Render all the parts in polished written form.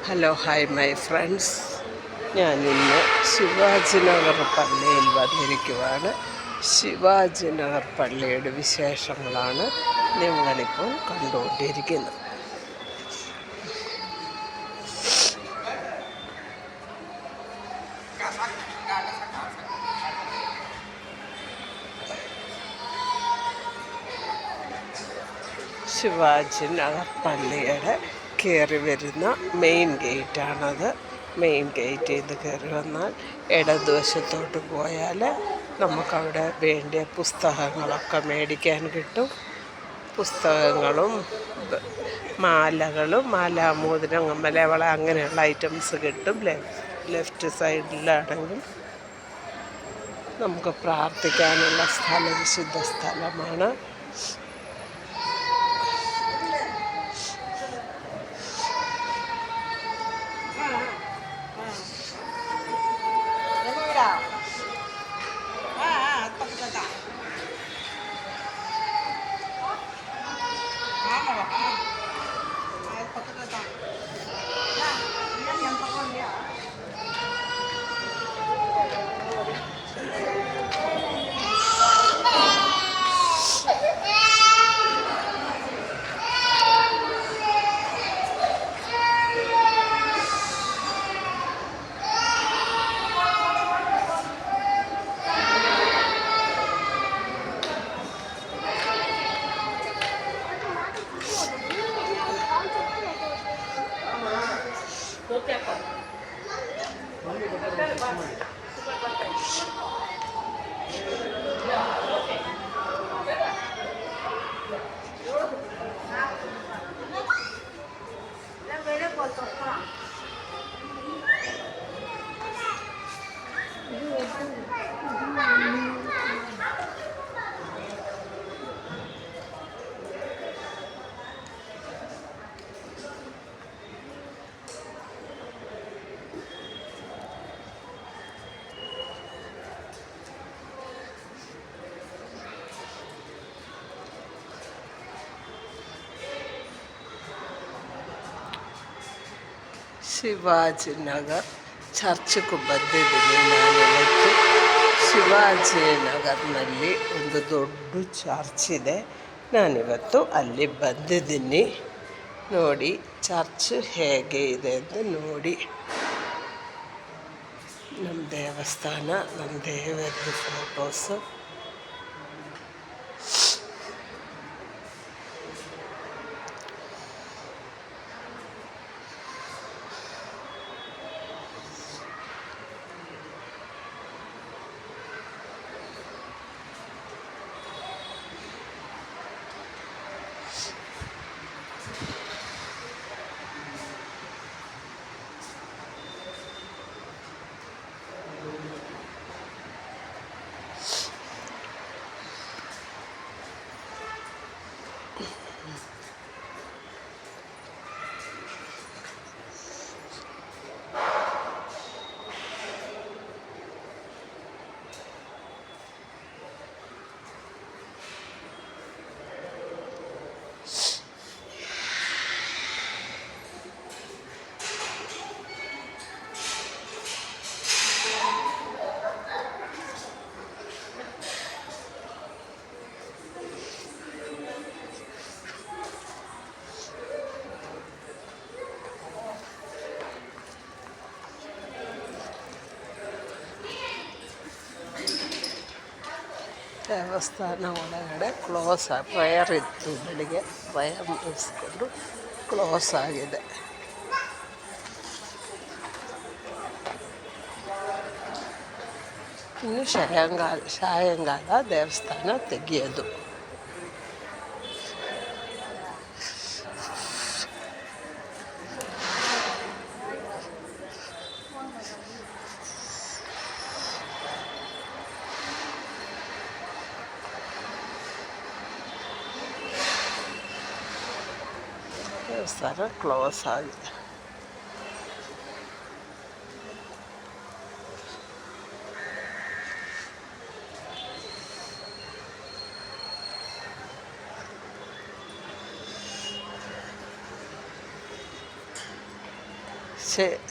Hello hi my friends, ഞാനിന്ന് ശിവാജിനഗർ പള്ളിയിൽ വന്നിരിക്കുവാണ്. ശിവാജിനഗർ പള്ളിയുടെ വിശേഷങ്ങളാണ് നിങ്ങളിപ്പോൾ കണ്ടുകൊണ്ടിരിക്കുന്നത്. ശിവാജിനഗർ പള്ളിയുടെ കയറി വരുന്ന മെയിൻ ഗേറ്റാണത്. മെയിൻ ഗേറ്റിൽ നിന്ന് കയറി വന്നാൽ ഇടതുവശത്തോട്ട് പോയാൽ നമുക്കവിടെ വേണ്ടിയ പുസ്തകങ്ങളൊക്കെ മേടിക്കാൻ കിട്ടും. പുസ്തകങ്ങളും മാലകളും മാലാമോതിരം കമ്മലവള അങ്ങനെയുള്ള ഐറ്റംസ് കിട്ടും. ലെഫ്റ്റ് സൈഡിലാണെങ്കിൽ നമുക്ക് പ്രാർത്ഥിക്കാനുള്ള സ്ഥലം, വിശുദ്ധ സ്ഥലമാണ്. ಶಿವಾಜಿನಗರ್ ಚರ್ಚ್ಗೆ ಬಂದಿದ್ದೀನಿ ನಾನಿವತ್ತು. ಶಿವಾಜಿನಗರ್ನಲ್ಲಿ ಒಂದು ದೊಡ್ಡ ಚರ್ಚ್ ಇದೆ. ನಾನಿವತ್ತು ಅಲ್ಲಿ ಬಂದಿದ್ದೀನಿ. ನೋಡಿ ಚರ್ಚ್ ಹೇಗೆ ಇದೆ ಅಂತ ನೋಡಿ. ನಮ್ಮ ದೇವಸ್ಥಾನ, ನಮ್ಮ ದೇವರದ್ದು ಫೋಟೋಸು. ದೇವಸ್ಥಾನ ಒಳಗಡೆ ಪ್ರೇಯರ್ ಇತ್ತು ಬೆಳಿಗ್ಗೆ. ಪ್ರೇಯರ್ ಮುಗಿಸ್ಕೊಂಡು ಕ್ಲೋಸ್ ಆಗಿದೆ. ಇನ್ನು ಸಾಯಂಕಾಲ ದೇವಸ್ಥಾನ ತೆಗೆಯೋದು. ದೇವಸ್ಥಾನ ಕ್ಲೋಸ್ ಆಗಿದೆ.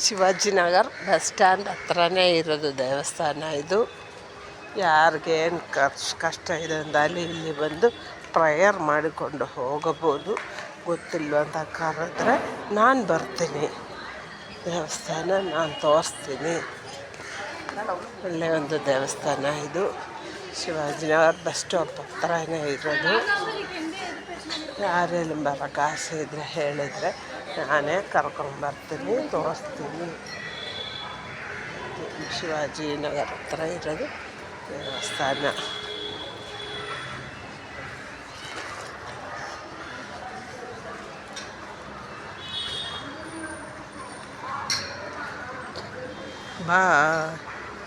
ಶಿವಾಜಿನಗರ ಬಸ್ ಸ್ಟ್ಯಾಂಡ್ ಹತ್ರನೇ ಇರೋದು ದೇವಸ್ಥಾನ ಇದು. ಯಾರಿಗೇನು ಕಷ್ಟ ಇದೆ ಅಂತ ಅಲ್ಲಿ ಇಲ್ಲಿ ಬಂದು ಪ್ರೇಯರ್ ಮಾಡಿಕೊಂಡು ಹೋಗಬೋದು. ಗೊತ್ತಿಲ್ವಂತ ಕರೆದ್ರೆ ನಾನು ಬರ್ತೀನಿ, ದೇವಸ್ಥಾನ ನಾನು ತೋರಿಸ್ತೀನಿ. ಒಳ್ಳೆಯ ಒಂದು ದೇವಸ್ಥಾನ ಇದು. ಶಿವಾಜಿನಗರ ಬಸ್ ಸ್ಟಾಪ್ ಹತ್ರನೇ ಇರೋದು. ಯಾರೆಲ್ಲ ಬರೋಕ್ಕೆ ಆಸೆ ಇದ್ದರೆ ಹೇಳಿದರೆ ನಾನೇ ಕರ್ಕೊಂಬರ್ತೀನಿ, ತೋರಿಸ್ತೀನಿ. ಶಿವಾಜಿನಗರ ಹತ್ರ ಇರೋದು ದೇವಸ್ಥಾನ. ಬಾ